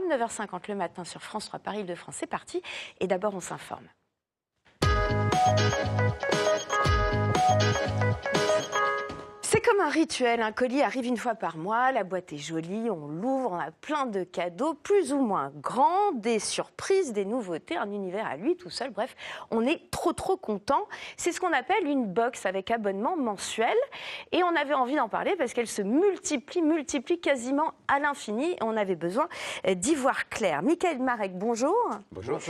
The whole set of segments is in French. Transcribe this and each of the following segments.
9h50 le matin sur France 3 Paris-Île-de-France, c'est parti. Et d'abord, on s'informe. C'est comme un rituel, un colis arrive une fois par mois, la boîte est jolie, on l'ouvre, on a plein de cadeaux, plus ou moins grands, des surprises, des nouveautés, un univers à lui tout seul, bref, on est trop content. C'est ce qu'on appelle une box avec abonnement mensuel et on avait envie d'en parler parce qu'elle se multiplie quasiment à l'infini et on avait besoin d'y voir clair. Michael Marek, bonjour. Bonjour.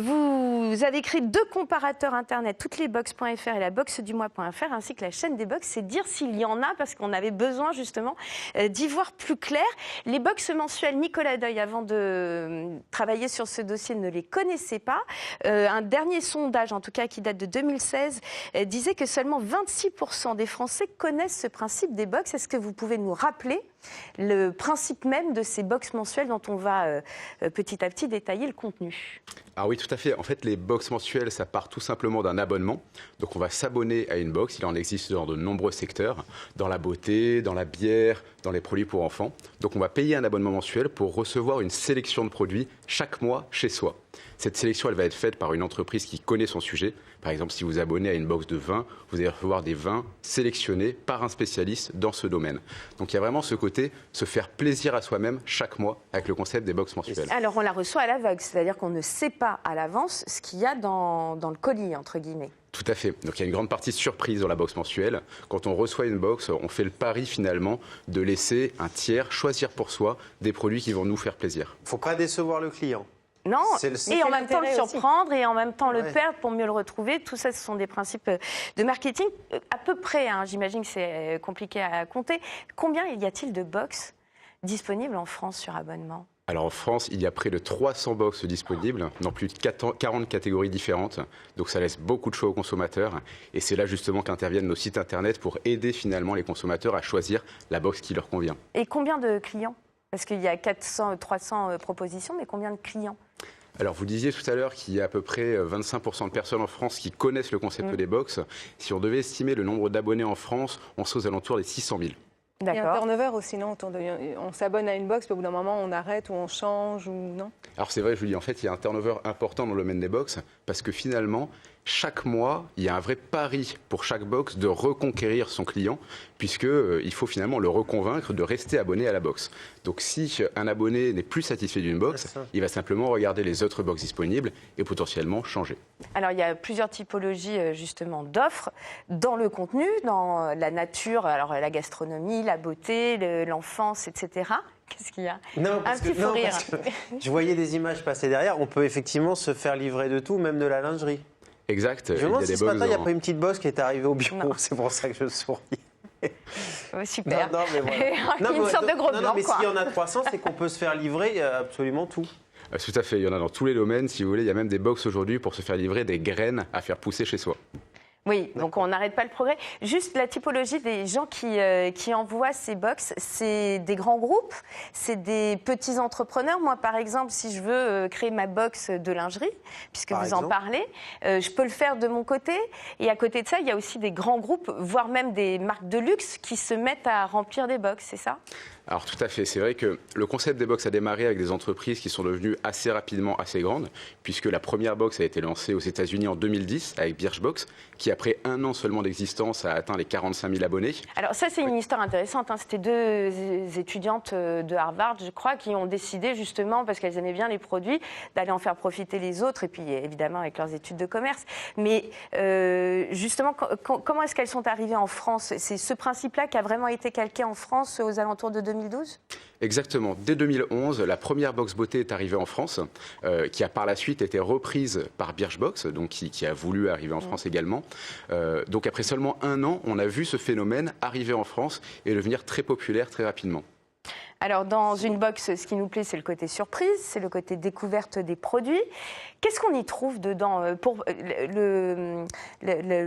Vous avez créé 2 comparateurs internet, toutes-les-box.fr et la boxedumois.fr ainsi que la chaîne des box, c'est dire s'il y en a parce qu'on avait besoin justement d'y voir plus clair. Les box mensuelles, Nicolas Deuil, avant de travailler sur ce dossier, ne les connaissait pas. Un dernier sondage, en tout cas qui date de 2016, disait que seulement 26% des Français connaissent ce principe des box. Est-ce que vous pouvez nous rappeler le principe même de ces box mensuelles dont on va petit à petit détailler le contenu? Ah oui, tout à fait. En fait, les box mensuelles, ça part tout simplement d'un abonnement. Donc, on va s'abonner à une box. Il en existe dans de nombreux secteurs, dans la beauté, dans la bière, dans les produits pour enfants. Donc, on va payer un abonnement mensuel pour recevoir une sélection de produits chaque mois chez soi. Cette sélection, elle va être faite par une entreprise qui connaît son sujet. Par exemple, si vous abonnez à une box de vins, vous allez recevoir des vins sélectionnés par un spécialiste dans ce domaine. Donc, il y a vraiment ce côté, se faire plaisir à soi-même chaque mois avec le concept des box mensuelles. Alors, on la reçoit à l'aveugle, c'est-à-dire qu'on ne sait pas à l'avance ce qu'il y a dans le colis, entre guillemets. Tout à fait. Donc il y a une grande partie de surprise dans la box mensuelle. Quand on reçoit une box, on fait le pari finalement de laisser un tiers choisir pour soi des produits qui vont nous faire plaisir. Il ne faut pas décevoir le client. Non, et en même temps le surprendre et en même temps le perdre pour mieux le retrouver. Tout ça, ce sont des principes de marketing. À peu près, j'imagine que c'est compliqué à compter. Combien y a-t-il de box disponibles en France sur abonnement ? Alors en France, il y a près de 300 box disponibles dans plus de 40 catégories différentes. Donc ça laisse beaucoup de choix aux consommateurs. Et c'est là justement qu'interviennent nos sites internet pour aider finalement les consommateurs à choisir la box qui leur convient. Et combien de clients ? Parce qu'il y a 300 propositions, mais combien de clients ? Alors vous disiez tout à l'heure qu'il y a à peu près 25% de personnes en France qui connaissent le concept des box. Si on devait estimer le nombre d'abonnés en France, on serait aux alentours des 600 000. Il y a un turnover aussi, non? On s'abonne à une box, puis au bout d'un moment, on arrête ou on change, ou non? Alors c'est vrai, je vous dis, en fait, il y a un turnover important dans le domaine des box, parce que finalement, chaque mois, il y a un vrai pari pour chaque box de reconquérir son client, puisqu'il faut finalement le reconvaincre de rester abonné à la box. Donc si un abonné n'est plus satisfait d'une box, il va simplement regarder les autres box disponibles et potentiellement changer. Alors il y a plusieurs typologies justement d'offres dans le contenu, dans la nature, alors la gastronomie, la beauté, l'enfance, etc. Qu'est-ce qu'il y a? Non, parce que je voyais des images passer derrière. On peut effectivement se faire livrer de tout, même de la lingerie. Exact. Je me demande si ce matin, il n'y a pas une petite bosse qui est arrivée au bureau. C'est pour ça que je souris. Super. Non, mais voilà. Une sorte de gros blanc, mais quoi. s'il y en a 300, c'est qu'on peut se faire livrer absolument tout. Tout à fait. Il y en a dans tous les domaines. Si vous voulez, il y a même des box aujourd'hui pour se faire livrer des graines à faire pousser chez soi. Oui, donc on n'arrête pas le progrès. Juste la typologie des gens qui envoient ces box, c'est des grands groupes, c'est des petits entrepreneurs. Moi, par exemple, si je veux créer ma box de lingerie, puisque vous en parlez, je peux le faire de mon côté. Et à côté de ça, il y a aussi des grands groupes, voire même des marques de luxe qui se mettent à remplir des box, c'est ça ? Alors tout à fait, c'est vrai que le concept des box a démarré avec des entreprises qui sont devenues assez rapidement assez grandes, puisque la première box a été lancée aux États-Unis en 2010 avec Birchbox, qui après 1 an seulement d'existence a atteint les 45 000 abonnés. Alors ça c'est une histoire intéressante, C'était 2 étudiantes de Harvard, je crois, qui ont décidé justement, parce qu'elles aimaient bien les produits, d'aller en faire profiter les autres, et puis évidemment avec leurs études de commerce. Mais justement, comment est-ce qu'elles sont arrivées en France? C'est ce principe-là qui a vraiment été calqué en France aux alentours de 2012? Exactement. Dès 2011, la première box beauté est arrivée en France, qui a par la suite été reprise par Birchbox, donc qui a voulu arriver en France également. Donc après seulement 1 an, on a vu ce phénomène arriver en France et devenir très populaire très rapidement. Alors, dans une box, ce qui nous plaît, c'est le côté surprise, c'est le côté découverte des produits. Qu'est-ce qu'on y trouve dedans? Pour le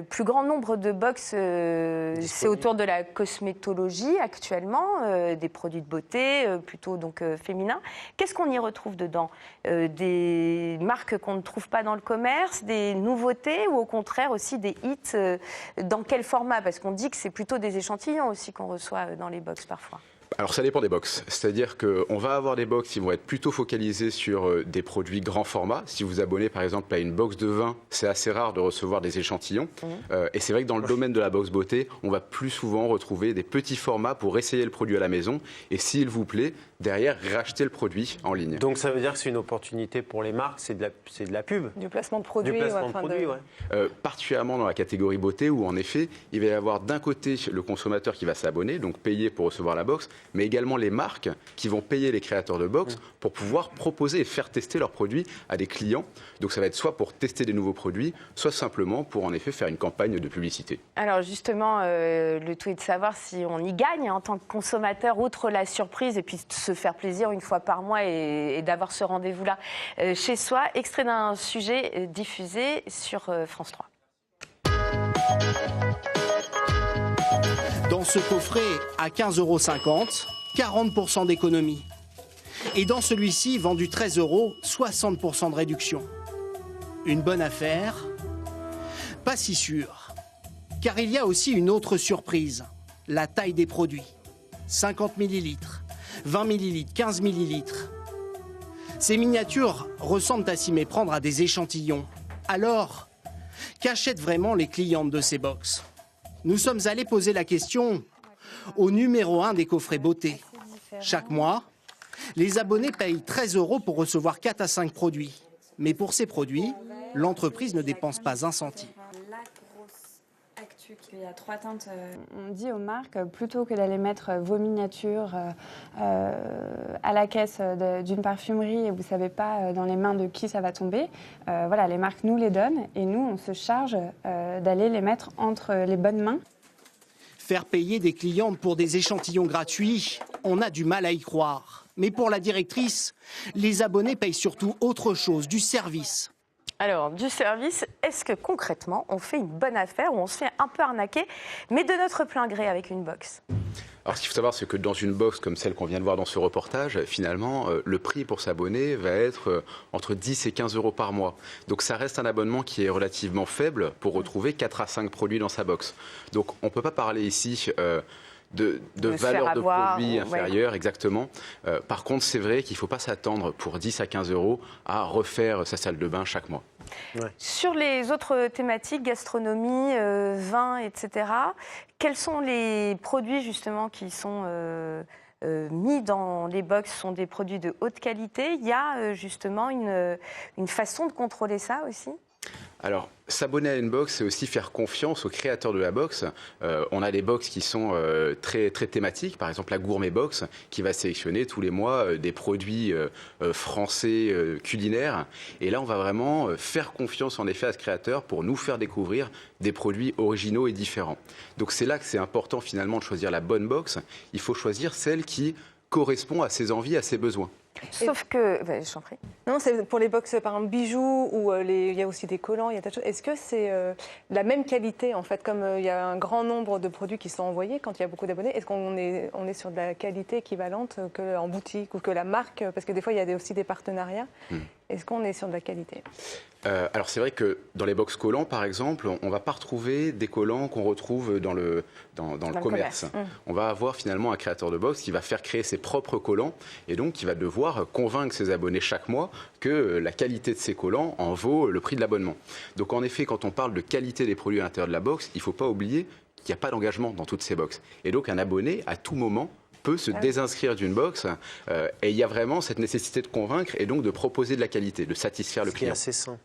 plus grand nombre de box, c'est autour de la cosmétologie actuellement, des produits de beauté, plutôt donc féminins. Qu'est-ce qu'on y retrouve dedans? Des marques qu'on ne trouve pas dans le commerce, des nouveautés ou au contraire aussi des hits? Dans quel format? Parce qu'on dit que c'est plutôt des échantillons aussi qu'on reçoit dans les box parfois. Alors ça dépend des box, c'est-à-dire qu'on va avoir des box qui vont être plutôt focalisés sur des produits grand format. Si vous abonnez par exemple à une box de vin, c'est assez rare de recevoir des échantillons. Et c'est vrai que dans le domaine de la box beauté, on va plus souvent retrouver des petits formats pour essayer le produit à la maison. Et s'il vous plaît, derrière, racheter le produit en ligne. Donc ça veut dire que c'est une opportunité pour les marques, c'est de la pub. Du placement de produits. Du placement de produits, ouais. Particulièrement dans la catégorie beauté où en effet, il va y avoir d'un côté le consommateur qui va s'abonner, donc payer pour recevoir la box, mais également les marques qui vont payer les créateurs de box pour pouvoir proposer et faire tester leurs produits à des clients. Donc ça va être soit pour tester des nouveaux produits, soit simplement pour en effet faire une campagne de publicité. Alors justement, le tout est de savoir si on y gagne en tant que consommateur, outre la surprise et puis se faire plaisir une fois par mois et d'avoir ce rendez-vous-là chez soi. Extrait d'un sujet diffusé sur France 3. Dans ce coffret à 15,50 €, 40% d'économie. Et dans celui-ci, vendu 13 €, 60% de réduction. Une bonne affaire? Pas si sûr. Car il y a aussi une autre surprise, la taille des produits. 50 ml, 20 ml, 15 ml. Ces miniatures ressemblent à s'y méprendre à des échantillons. Alors, qu'achètent vraiment les clientes de ces box? Nous sommes allés poser la question au numéro 1 des coffrets beauté. Chaque mois, les abonnés payent 13 € pour recevoir 4 à 5 produits. Mais pour ces produits, l'entreprise ne dépense pas un centime. Il y a 3 teintes. On dit aux marques, plutôt que d'aller mettre vos miniatures à la caisse d'une parfumerie et vous ne savez pas dans les mains de qui ça va tomber, voilà, les marques nous les donnent et nous, on se charge d'aller les mettre entre les bonnes mains. Faire payer des clientes pour des échantillons gratuits, on a du mal à y croire. Mais pour la directrice, les abonnés payent surtout autre chose, du service. Alors, du service, est-ce que concrètement, on fait une bonne affaire ou on se fait un peu arnaquer, mais de notre plein gré avec une box? Alors, ce qu'il faut savoir, c'est que dans une box comme celle qu'on vient de voir dans ce reportage, finalement, le prix pour s'abonner va être entre 10 et 15 € par mois. Donc, ça reste un abonnement qui est relativement faible pour retrouver 4 à 5 produits dans sa box. Donc, on ne peut pas parler ici de valeur de produit inférieure, exactement. Par contre, c'est vrai qu'il ne faut pas s'attendre pour 10 à 15 € à refaire sa salle de bain chaque mois. Ouais. Sur les autres thématiques, gastronomie, vin, etc., quels sont les produits justement qui sont mis dans les box? Ce sont des produits de haute qualité. Il y a justement une façon de contrôler ça aussi? Alors, s'abonner à une box, c'est aussi faire confiance aux créateurs de la box. On a des box qui sont très, très thématiques. Par exemple, la Gourmet Box, qui va sélectionner tous les mois des produits français culinaires. Et là, on va vraiment faire confiance, en effet, à ce créateur pour nous faire découvrir des produits originaux et différents. Donc, c'est là que c'est important, finalement, de choisir la bonne box. Il faut choisir celle qui correspond à ses envies, à ses besoins. Sauf que, je t'en prie. Non, c'est pour les box, par exemple, bijoux, ou il y a aussi des collants, il y a tas de choses. Est-ce que c'est la même qualité, en fait, comme il y a un grand nombre de produits qui sont envoyés quand il y a beaucoup d'abonnés? Est-ce qu'on est sur de la qualité équivalente qu'en boutique ou que la marque? Parce que des fois, il y a aussi des partenariats. Est-ce qu'on est sur de la qualité? Alors c'est vrai que dans les box collants, par exemple, on ne va pas retrouver des collants qu'on retrouve dans le commerce. On va avoir finalement un créateur de box qui va faire créer ses propres collants et donc qui va devoir convaincre ses abonnés chaque mois que la qualité de ces collants en vaut le prix de l'abonnement. Donc en effet, quand on parle de qualité des produits à l'intérieur de la box, il ne faut pas oublier qu'il n'y a pas d'engagement dans toutes ces box. Et donc un abonné, à tout moment, peut se désinscrire d'une box et il y a vraiment cette nécessité de convaincre et donc de proposer de la qualité, de satisfaire le client. C'est assez sain.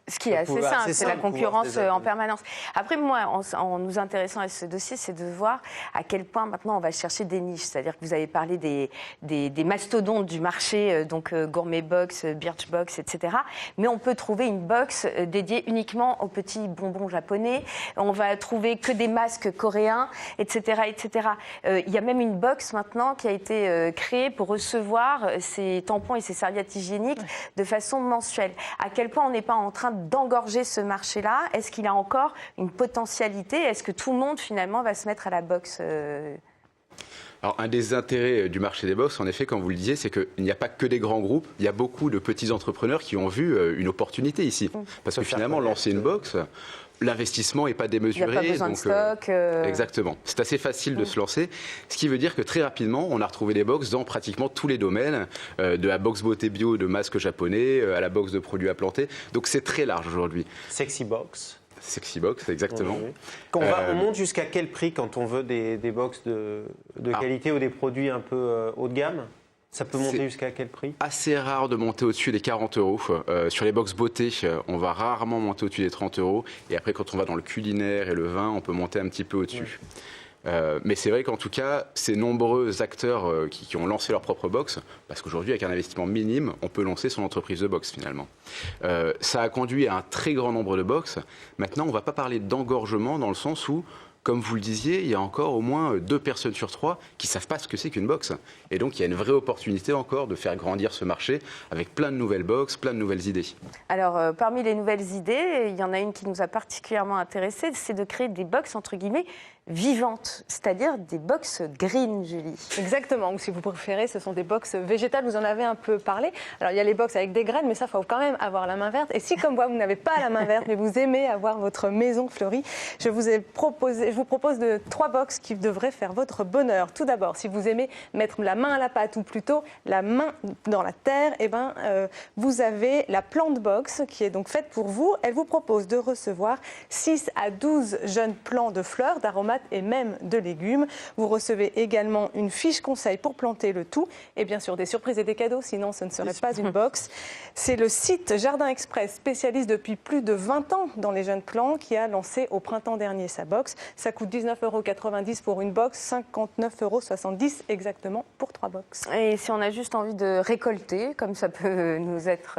Ce qui est assez simple, c'est la concurrence en permanence. Après, moi, en nous intéressant à ce dossier, c'est de voir à quel point maintenant on va chercher des niches. C'est-à-dire que vous avez parlé des mastodontes du marché, donc Gourmet Box, Birchbox, etc. Mais on peut trouver une box dédiée uniquement aux petits bonbons japonais. On va trouver que des masques coréens, etc., etc. Il y a même une box maintenant qui a été créée pour recevoir ces tampons et ces serviettes hygiéniques de façon mensuelle. À quel point on n'est pas en train d'engorger ce marché-là? Est-ce qu'il a encore une potentialité? Est-ce que tout le monde, finalement, va se mettre à la box Alors, un des intérêts du marché des box, en effet, comme vous le disiez, c'est qu'il n'y a pas que des grands groupes, il y a beaucoup de petits entrepreneurs qui ont vu une opportunité ici. Parce que finalement, lancer une box, l'investissement n'est pas démesuré. Il n'y a pas besoin de stock. Exactement. C'est assez facile de se lancer. Ce qui veut dire que très rapidement, on a retrouvé des box dans pratiquement tous les domaines, de la box beauté bio de masques japonais à la box de produits à planter. Donc c'est très large aujourd'hui. Sexy box. Sexy box, exactement. Oui. On monte jusqu'à quel prix quand on veut des box de qualité ou des produits un peu haut de gamme? Ça peut monter jusqu'à quel prix? Assez rare de monter au-dessus des 40 euros. Sur les box beauté, on va rarement monter au-dessus des 30 euros. Et après, quand on va dans le culinaire et le vin, on peut monter un petit peu au-dessus. Mais c'est vrai qu'en tout cas, ces nombreux acteurs qui ont lancé leur propre box, parce qu'aujourd'hui, avec un investissement minime, on peut lancer son entreprise de box finalement. Ça a conduit à un très grand nombre de box. Maintenant, on ne va pas parler d'engorgement dans le sens où, comme vous le disiez, il y a encore au moins 2 personnes sur 3 qui ne savent pas ce que c'est qu'une box. Et donc, il y a une vraie opportunité encore de faire grandir ce marché avec plein de nouvelles box, plein de nouvelles idées. Alors, parmi les nouvelles idées, il y en a une qui nous a particulièrement intéressés, c'est de créer des box, entre guillemets, vivantes, c'est-à-dire des box green, Julie. Exactement, ou si vous préférez, ce sont des box végétales, vous en avez un peu parlé. Alors il y a les box avec des graines, mais ça, il faut quand même avoir la main verte. Et si, comme moi, vous n'avez pas la main verte, mais vous aimez avoir votre maison fleurie, je vous propose 3 box qui devraient faire votre bonheur. Tout d'abord, si vous aimez mettre la main à la pâte, ou plutôt la main dans la terre, vous avez la plante box, qui est donc faite pour vous. Elle vous propose de recevoir 6 à 12 jeunes plants de fleurs, d'aromates et même de légumes. Vous recevez également une fiche conseil pour planter le tout et bien sûr des surprises et des cadeaux, sinon ce ne serait pas une box. C'est le site Jardin Express, spécialiste depuis plus de 20 ans dans les jeunes plants, qui a lancé au printemps dernier sa box. Ça coûte 19,90 € pour une box, 59,70 € exactement pour 3 box. Et si on a juste envie de récolter, comme ça peut nous être...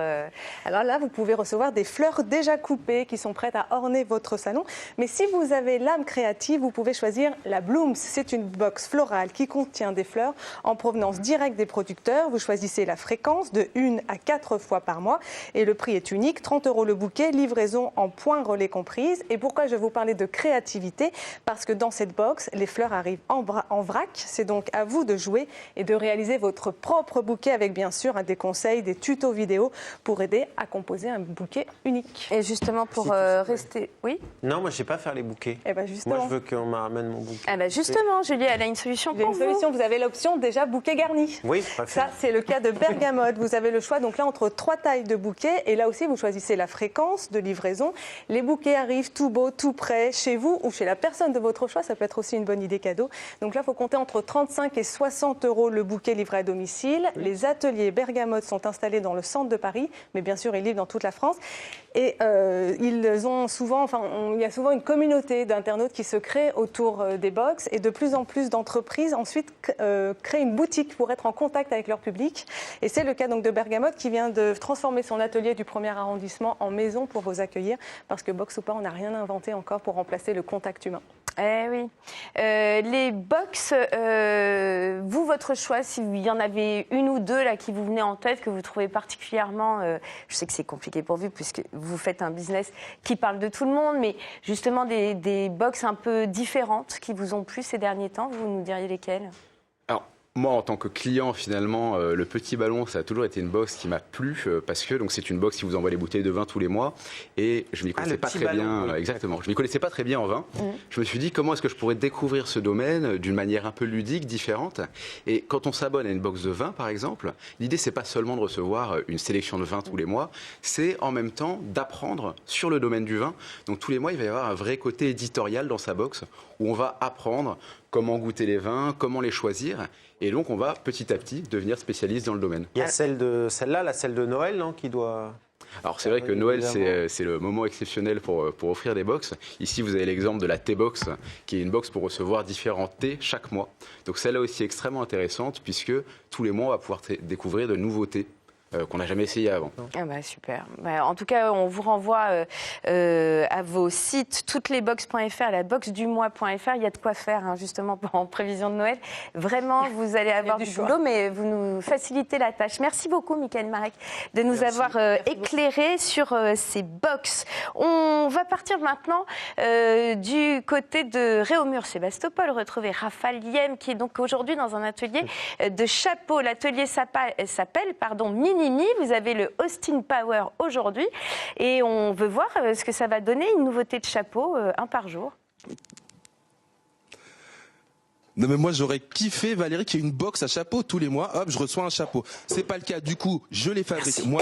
Alors là, vous pouvez recevoir des fleurs déjà coupées qui sont prêtes à orner votre salon. Mais si vous avez l'âme créative, vous pouvez choisir la Blooms. C'est une box florale qui contient des fleurs en provenance directe des producteurs. Vous choisissez la fréquence de 1 à 4 fois par mois et le prix est unique, 30 € le bouquet, livraison en points relais comprise. Et pourquoi je vous parlais de créativité? Parce que dans cette box, les fleurs arrivent en vrac. C'est donc à vous de jouer et de réaliser votre propre bouquet avec bien sûr des conseils, des tutos vidéo pour aider à composer un bouquet unique. Et justement pour rester... Oui? Non, moi je ne sais pas faire les bouquets. Eh ben justement. Moi je veux qu'on m'amène mon bouquet. Ah ben justement, Julie, elle a une solution pour vous. Vous avez l'option déjà bouquet garni. Oui, ça c'est le cas de Bergamote. Vous avez le choix donc là entre 3 tailles de bouquets et là aussi vous choisissez la fréquence de livraison. Les bouquets arrivent tout beau, tout prêt chez vous ou chez la personne de votre choix. Ça peut être aussi une bonne idée cadeau. Donc là, il faut compter entre 35 et 60 € le bouquet livré à domicile. Oui. Les ateliers Bergamote sont installés dans le centre de Paris, mais bien sûr, ils livrent dans toute la France. Et ils ont souvent, il y a souvent une communauté d'internautes qui se crée autour des box et de plus en plus d'entreprises ensuite créent une boutique pour être en contact avec leur public. Et c'est le cas donc de Bergamote qui vient de transformer son atelier du 1er arrondissement en maison pour vous accueillir parce que box ou pas, on n'a rien inventé encore pour remplacer le contact humain. Eh oui. Les box, vous, votre choix, s'il y en avait une ou deux là, qui vous venaient en tête, que vous trouvez particulièrement... je sais que c'est compliqué pour vous, puisque vous faites un business qui parle de tout le monde, mais justement des box un peu différentes qui vous ont plu ces derniers temps, vous nous diriez lesquelles ? Alors, moi, en tant que client, finalement, le petit ballon, ça a toujours été une box qui m'a plu parce que donc c'est une box qui vous envoie les bouteilles de vin tous les mois et je m'y connaissais pas très bien. Oui. Exactement, je m'y connaissais pas très bien en vin. Je me suis dit comment est-ce que je pourrais découvrir ce domaine d'une manière un peu ludique, différente. Et quand on s'abonne à une box de vin, par exemple, l'idée c'est pas seulement de recevoir une sélection de vins tous les mois, c'est en même temps d'apprendre sur le domaine du vin. Donc tous les mois, il va y avoir un vrai côté éditorial dans sa box où on va apprendre comment goûter les vins, comment les choisir. Et donc, on va petit à petit devenir spécialiste dans le domaine. Il y a celle de Noël, non, qui doit... Alors, c'est vrai que Noël, c'est le moment exceptionnel pour offrir des box. Ici, vous avez l'exemple de la T-Box, qui est une box pour recevoir différents thés chaque mois. Donc, celle-là aussi est extrêmement intéressante, puisque tous les mois, on va pouvoir découvrir de nouveaux thés qu'on n'a jamais essayé avant. Ah bah super. Bah, en tout cas, on vous renvoie à vos sites, toutes-les-box.fr, la boxdumois.fr. Il y a de quoi faire, hein, justement, en prévision de Noël. Vraiment, vous allez avoir du boulot, mais vous nous facilitez la tâche. Merci beaucoup, Michael Marek, de nous avoir éclairé sur ces box. On va partir maintenant du côté de Réaumur, Sébastopol, retrouver Raphaël Yem, qui est donc aujourd'hui dans un atelier de chapeaux. L'atelier s'appelle Mini Minimi, vous avez le Austin Power aujourd'hui. Et on veut voir ce que ça va donner, une nouveauté de chapeau, un par jour. Non mais moi j'aurais kiffé, Valérie, qu'il y ait une box à chapeau tous les mois. Hop, je reçois un chapeau. C'est pas le cas, du coup je les fabrique. Moi.